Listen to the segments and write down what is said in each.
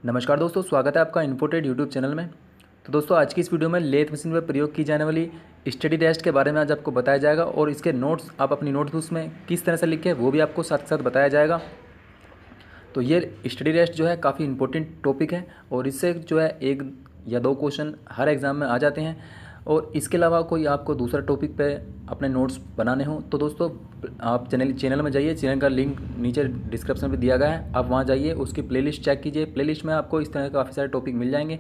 नमस्कार दोस्तों, स्वागत है आपका इन्फोटेड यूट्यूब चैनल में। तो दोस्तों, आज की इस वीडियो में लेथ मशीन में प्रयोग की जाने वाली स्टडी टेस्ट के बारे में आज आपको बताया जाएगा और इसके नोट्स आप अपनी नोटबुक्स में किस तरह से लिखें वो भी आपको साथ साथ बताया जाएगा। तो ये स्टडी टेस्ट जो है काफ़ी इंपॉर्टेंट टॉपिक है और इससे जो है 1 या 2 क्वेश्चन हर एग्ज़ाम में आ जाते हैं। और इसके अलावा कोई आपको दूसरा टॉपिक पे अपने नोट्स बनाने हों तो दोस्तों आप चैनल में जाइए। चैनल का लिंक नीचे डिस्क्रिप्शन में दिया गया है, आप वहाँ जाइए, उसकी प्लेलिस्ट चेक कीजिए। प्लेलिस्ट में आपको इस तरह के काफ़ी सारे टॉपिक मिल जाएंगे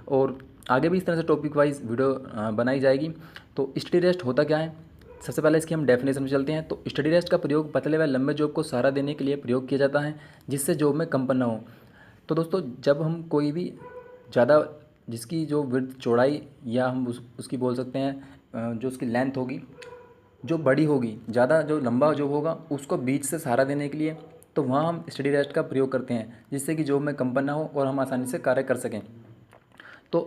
और आगे भी इस तरह से टॉपिक वाइज वीडियो बनाई जाएगी। तो स्टडी टेस्ट होता क्या है, सबसे पहले इसकी हम डेफिनेशन में चलते हैं। तो स्टडी टेस्ट का प्रयोग पतले व लंबे जॉब को सहारा देने के लिए प्रयोग किया जाता है जिससे जॉब में कंपन ना हो। तो दोस्तों, जब हम कोई भी ज़्यादा जिसकी जो विड्थ चौड़ाई या हम उसकी बोल सकते हैं जो उसकी लेंथ होगी जो बड़ी होगी, ज़्यादा जो लंबा जो होगा उसको बीच से सहारा देने के लिए, तो वहाँ हम स्टडी रेस्ट का प्रयोग करते हैं जिससे कि जॉब में कंपन ना हो और हम आसानी से कार्य कर सकें। तो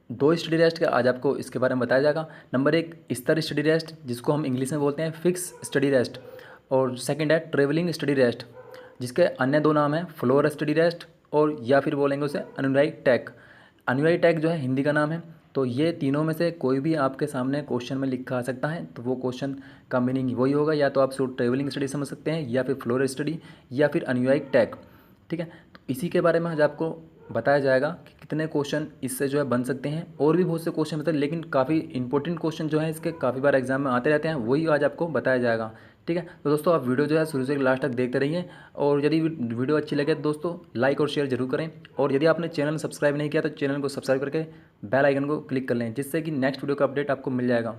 2 स्टडी रेस्ट का आज आपको इसके बारे में बताया जाएगा। नंबर 1 स्तर स्टडी रेस्ट, जिसको हम इंग्लिश में बोलते हैं फिक्स स्टडी रेस्ट, और सेकंड है ट्रेवलिंग स्टडी रेस्ट, जिसके अन्य 2 नाम हैं फ्लोर स्टडी रेस्ट और या फिर बोलेंगे उसे अनुयायी टैग। अनुयायी टैग जो है हिंदी का नाम है। तो ये तीनों में से कोई भी आपके सामने क्वेश्चन में लिखा आ सकता है, तो वो क्वेश्चन का मीनिंग वही होगा, या तो आप सिर्फ ट्रेवलिंग स्टडी समझ सकते हैं या फिर फ्लोर स्टडी या फिर अनुयायी टैग। ठीक है, तो इसी के बारे में आज आपको बताया जाएगा कि कितने क्वेश्चन इससे जो है बन सकते हैं। और भी बहुत से क्वेश्चन होते हैं लेकिन काफ़ी इंपॉर्टेंट क्वेश्चन जो है इसके काफ़ी बार एग्जाम में आते रहते हैं, वही आज आपको बताया जाएगा। ठीक है, तो दोस्तों आप वीडियो जो है शुरू से लास्ट तक देखते रहिए और यदि वीडियो अच्छी लगे तो दोस्तों लाइक और शेयर जरूर करें। और यदि आपने चैनल सब्सक्राइब नहीं किया तो चैनल को सब्सक्राइब करके बेल आइकन को क्लिक कर लें, जिससे कि नेक्स्ट वीडियो का अपडेट आपको मिल जाएगा।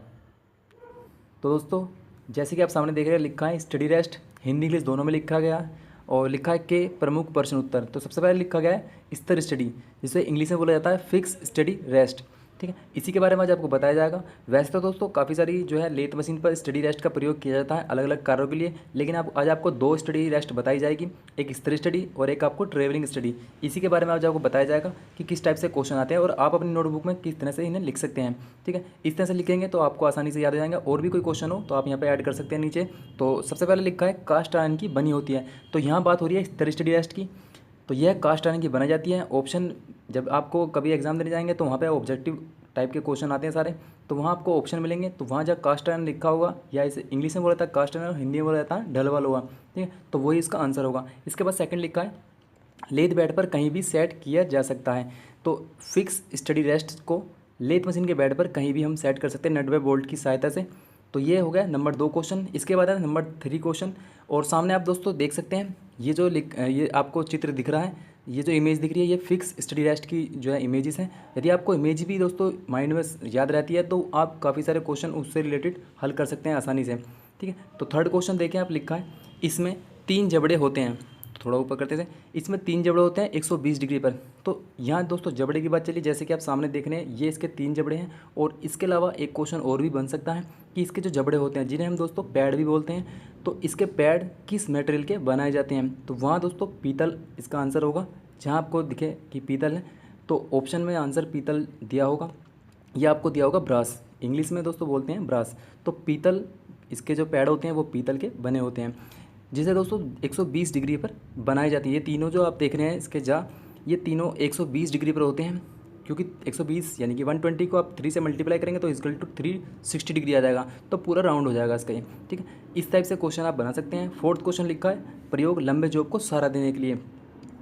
तो दोस्तों, जैसे कि आप सामने देख रहे हैं, लिखा है स्टडी रेस्ट, हिंदी इंग्लिश दोनों में लिखा गया है और लिखा है के प्रमुख प्रश्न उत्तर। तो सबसे पहले लिखा गया है स्तर स्टडी, जिसे इंग्लिश में बोला जाता है फिक्स स्टडी रेस्ट। ठीक है, इसी के बारे में आज आपको बताया जाएगा। वैसे तो दोस्तों काफ़ी सारी जो है लेथ मशीन पर स्टडी रेस्ट का प्रयोग किया जाता है अलग अलग कार्यों के लिए, लेकिन आज आपको 2 स्टडी रेस्ट बताई जाएगी, एक स्तर स्टडी और एक आपको ट्रेवलिंग स्टडी। इसी के बारे में आज आपको बताया जाएगा कि किस टाइप से क्वेश्चन आते हैं और आप अपनी नोटबुक में किस तरह से इन्हें लिख सकते हैं। ठीक है, इस तरह से लिखेंगे तो आपको आसानी से याद हो जाएंगे। और भी कोई क्वेश्चन हो तो आप यहाँ पर ऐड कर सकते हैं नीचे। तो सबसे पहले लिखा है कास्ट आयरन की बनी होती है। तो यहाँ बात हो रही है स्तर स्टडी रेस्ट की। तो यह कास्ट आयरन की बनाई जाती है। ऑप्शन जब आपको कभी एग्जाम देने जाएंगे तो वहाँ पे ऑब्जेक्टिव टाइप के क्वेश्चन आते हैं सारे, तो वहाँ आपको ऑप्शन मिलेंगे। तो वहाँ जब कास्ट आयरन लिखा होगा, या इसे इंग्लिश में बोला जाता है कास्ट आयरन और हिंदी में बोला जाता है ढलवा लोहा। ठीक है, तो वही इसका आंसर होगा। इसके बाद सेकंड लिखा है लेथ बेड पर कहीं भी सेट किया जा सकता है। तो फिक्स स्टडी रेस्ट को लेथ मशीन के बेड पर कहीं भी हम सेट कर सकते हैं नट व बोल्ट की सहायता से। तो ये हो गया नंबर 2 क्वेश्चन। इसके बाद है नंबर 3 क्वेश्चन। और सामने आप दोस्तों देख सकते हैं ये जो ये आपको चित्र दिख रहा है, ये जो इमेज दिख रही है, ये फिक्स स्टडी रेस्ट की जो है इमेजेस हैं। यदि आपको इमेज भी दोस्तों माइंड में याद रहती है तो आप काफ़ी सारे क्वेश्चन उससे रिलेटेड हल कर सकते हैं आसानी से। ठीक है, तो थर्ड क्वेश्चन देखें आप, लिखा है इसमें 3 जबड़े होते हैं। थोड़ा ऊपर करते थे, इसमें 3 जबड़े होते हैं 120 डिग्री पर। तो यहाँ दोस्तों जबड़े की बात चली, जैसे कि आप सामने देख रहे हैं ये इसके 3 जबड़े हैं। और इसके अलावा एक क्वेश्चन और भी बन सकता है कि इसके जो जबड़े होते हैं जिन्हें हम दोस्तों पैड भी बोलते हैं, तो इसके पैड किस मटेरियल के बनाए जाते हैं। तो वहाँ दोस्तों पीतल इसका आंसर होगा। जहाँ आपको दिखे कि पीतल है तो ऑप्शन में आंसर पीतल दिया होगा, या आपको दिया होगा ब्रास, इंग्लिश में दोस्तों बोलते हैं ब्रास। तो पीतल इसके जो पैड होते हैं वो पीतल के बने होते हैं, जिसे दोस्तों 120 डिग्री पर बनाई जाती है। ये तीनों जो आप देख रहे हैं इसके ये तीनों 120 डिग्री पर होते हैं, क्योंकि 120 यानी कि 120 को आप 3 से मल्टीप्लाई करेंगे तो इक्वल टू 360 डिग्री आ जाएगा, तो पूरा राउंड हो जाएगा इसका ये। ठीक है, इस टाइप से क्वेश्चन आप बना सकते हैं। फोर्थ क्वेश्चन लिखा है प्रयोग लंबे जॉब को सहारा देने के लिए।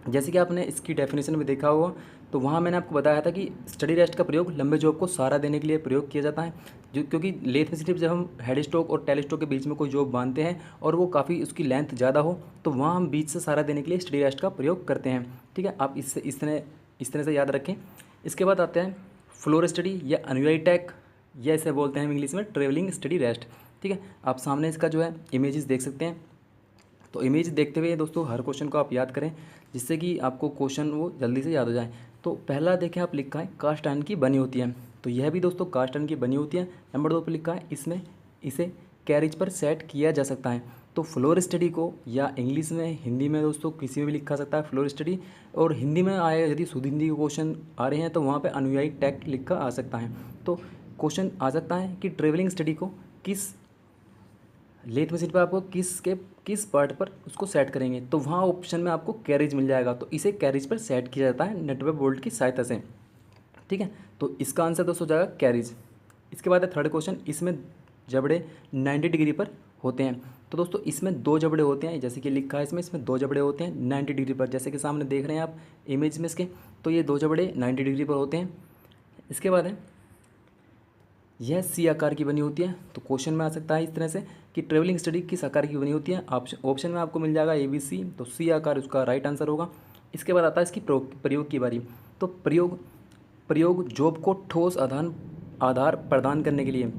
जैसे कि आपने इसकी डेफिनेशन में देखा होगा, तो वहाँ मैंने आपको बताया था कि स्टडी रेस्ट का प्रयोग लंबे जॉब को सहारा देने के लिए प्रयोग किया जाता है। जो क्योंकि लेथ में सिर्फ जब हम हेड स्टॉक और टेल स्टॉक के बीच में कोई जॉब बांधते हैं और वो काफ़ी उसकी लेंथ ज़्यादा हो, तो वहाँ हम बीच से सहारा देने के लिए स्टडी रेस्ट का प्रयोग करते हैं। ठीक है, आप इस तरह से याद रखें। इसके बाद आते हैं फ्लोर स्टडी या अनुयायी टैग, या इसे बोलते हैं हम इंग्लिश में ट्रेवलिंग स्टडी रेस्ट। ठीक है, आप सामने इसका जो है इमेजेस देख सकते हैं। तो इमेज देखते हुए दोस्तों हर क्वेश्चन को आप याद करें, जिससे कि आपको क्वेश्चन वो जल्दी से याद हो जाए। तो पहला देखें आप, लिखा है कास्ट आयरन की बनी होती है। तो यह भी दोस्तों कास्ट आयरन की बनी होती है। नंबर 2 पर लिखा है इसमें इसे कैरिज पर सेट किया जा सकता है। तो फ्लोर स्टडी को या इंग्लिश में हिंदी में दोस्तों किसी में भी लिखा सकता है फ्लोर स्टडी, और हिंदी में आए यदि शुद्ध हिंदी के क्वेश्चन आ रहे हैं तो वहाँ पर अनुयायी टैग लिखा आ सकता है। तो क्वेश्चन आ सकता है कि ट्रेवलिंग स्टडी को किस लेथ मशीन पर आपको किस पार्ट पर उसको सेट करेंगे, तो वहाँ ऑप्शन में आपको कैरेज मिल जाएगा, तो इसे कैरेज पर सेट किया जाता है नेटवर्क बोल्ट की सहायता से। ठीक है, तो इसका आंसर दोस्तों हो जाएगा कैरेज। इसके बाद है थर्ड क्वेश्चन, इसमें जबड़े 90 डिग्री पर होते हैं। तो दोस्तों इसमें दो जबड़े होते हैं, जैसे कि लिखा है इसमें दो जबड़े होते हैं 90 डिग्री पर, जैसे कि सामने देख रहे हैं आप इमेज में इसके। तो ये दो जबड़े 90 डिग्री पर होते हैं। इसके बाद है यह सी आकार की बनी होती है। तो क्वेश्चन में आ सकता है इस तरह से कि ट्रेवलिंग स्टडी किस आकार की बनी होती है। ऑप्शन में आपको मिल जाएगा ABC, तो सी आकार उसका राइट आंसर होगा। इसके बाद आता है इसकी प्रयोग की बारी। तो प्रयोग जॉब को ठोस आधार प्रदान करने के लिए।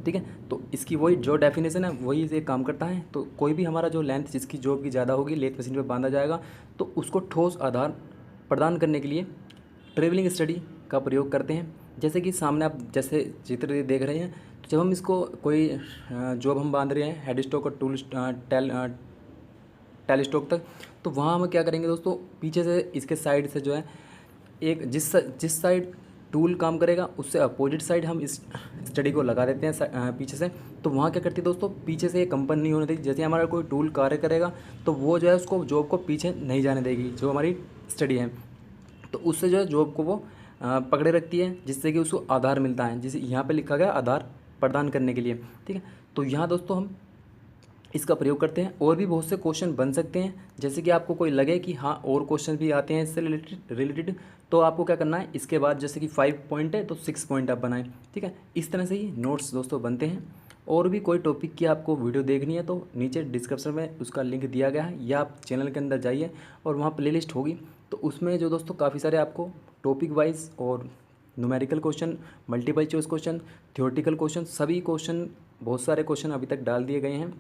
ठीक है, तो इसकी वही जो डेफिनेशन है वही ये काम करता है। तो कोई भी हमारा जो लेंथ जिसकी जॉब की ज़्यादा होगी लेथ मशीन पे बांधा जाएगा, तो उसको ठोस आधार प्रदान करने के लिए ट्रेवलिंग स्टडी का प्रयोग करते हैं। जैसे कि सामने आप जैसे चित्र देख रहे हैं, तो जब हम इसको कोई जॉब हम बांध रहे हैं हेड स्टॉक और टेल स्टॉक तक, तो वहाँ हम क्या करेंगे दोस्तों, पीछे से इसके साइड से जो है एक जिस साइड टूल काम करेगा उससे अपोजिट साइड हम इस स्टडी को लगा देते हैं पीछे से। तो वहाँ क्या करती है दोस्तों, पीछे से कंपन नहीं होने देगी। जैसे हमारा कोई टूल कार्य करेगा तो वो जो है उसको जॉब को पीछे नहीं जाने देगी, जो हमारी स्टडी है। तो उससे जो है जॉब को वो पकड़े रखती है, जिससे कि उसको आधार मिलता है, जिसे यहाँ पे लिखा गया आधार प्रदान करने के लिए। ठीक है, तो यहाँ दोस्तों हम इसका प्रयोग करते हैं। और भी बहुत से क्वेश्चन बन सकते हैं, जैसे कि आपको कोई लगे कि हाँ और क्वेश्चन भी आते हैं इससे रिलेटेड, तो आपको क्या करना है, इसके बाद जैसे कि 5 पॉइंट है तो 6 पॉइंट आप बनाएं। ठीक है, इस तरह से ही नोट्स दोस्तों बनते हैं। और भी कोई टॉपिक की आपको वीडियो देखनी है तो नीचे डिस्क्रिप्शन में उसका लिंक दिया गया है, या आप चैनल के अंदर जाइए और वहाँ प्लेलिस्ट होगी, तो उसमें जो दोस्तों काफ़ी सारे आपको टॉपिक वाइज और numerical question, multiple choice question, theoretical question, सभी क्वेश्चन, बहुत सारे क्वेश्चन अभी तक डाल दिए गए हैं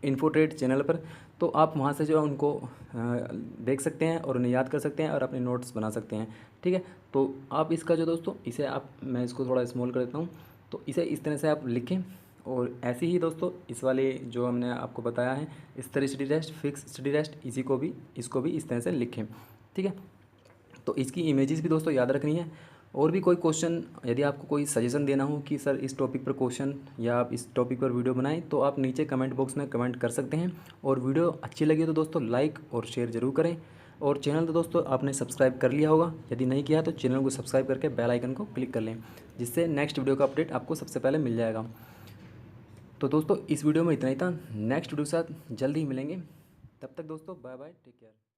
इन्फोट्रेड चैनल पर। तो आप वहाँ से जो है उनको देख सकते हैं और उन्हें याद कर सकते हैं और अपने नोट्स बना सकते हैं। ठीक है, तो आप इसका जो दोस्तों इसे आप, मैं इसको थोड़ा स्मॉल कर देता हूँ, तो इसे इस तरह से आप लिखें। और ऐसे ही दोस्तों इस वाले जो हमने आपको बताया है स्तर study test, fix study test, इसको भी इस तरह से लिखें। ठीक है, तो इसकी इमेजेस भी दोस्तों याद रखनी है। और भी कोई क्वेश्चन, यदि आपको कोई सजेशन देना हो कि सर इस टॉपिक पर क्वेश्चन या आप इस टॉपिक पर वीडियो बनाएं, तो आप नीचे कमेंट बॉक्स में कमेंट कर सकते हैं। और वीडियो अच्छी लगी तो दोस्तों लाइक और शेयर ज़रूर करें। और चैनल तो दोस्तों आपने सब्सक्राइब कर लिया होगा, यदि नहीं किया तो चैनल को सब्सक्राइब करके बेल आइकन को क्लिक कर लें, जिससे नेक्स्ट वीडियो का अपडेट आपको सबसे पहले मिल जाएगा। तो दोस्तों इस वीडियो में इतना ही था, नेक्स्ट वीडियो के साथ जल्दी ही मिलेंगे। तब तक दोस्तों बाय बाय, टेक केयर।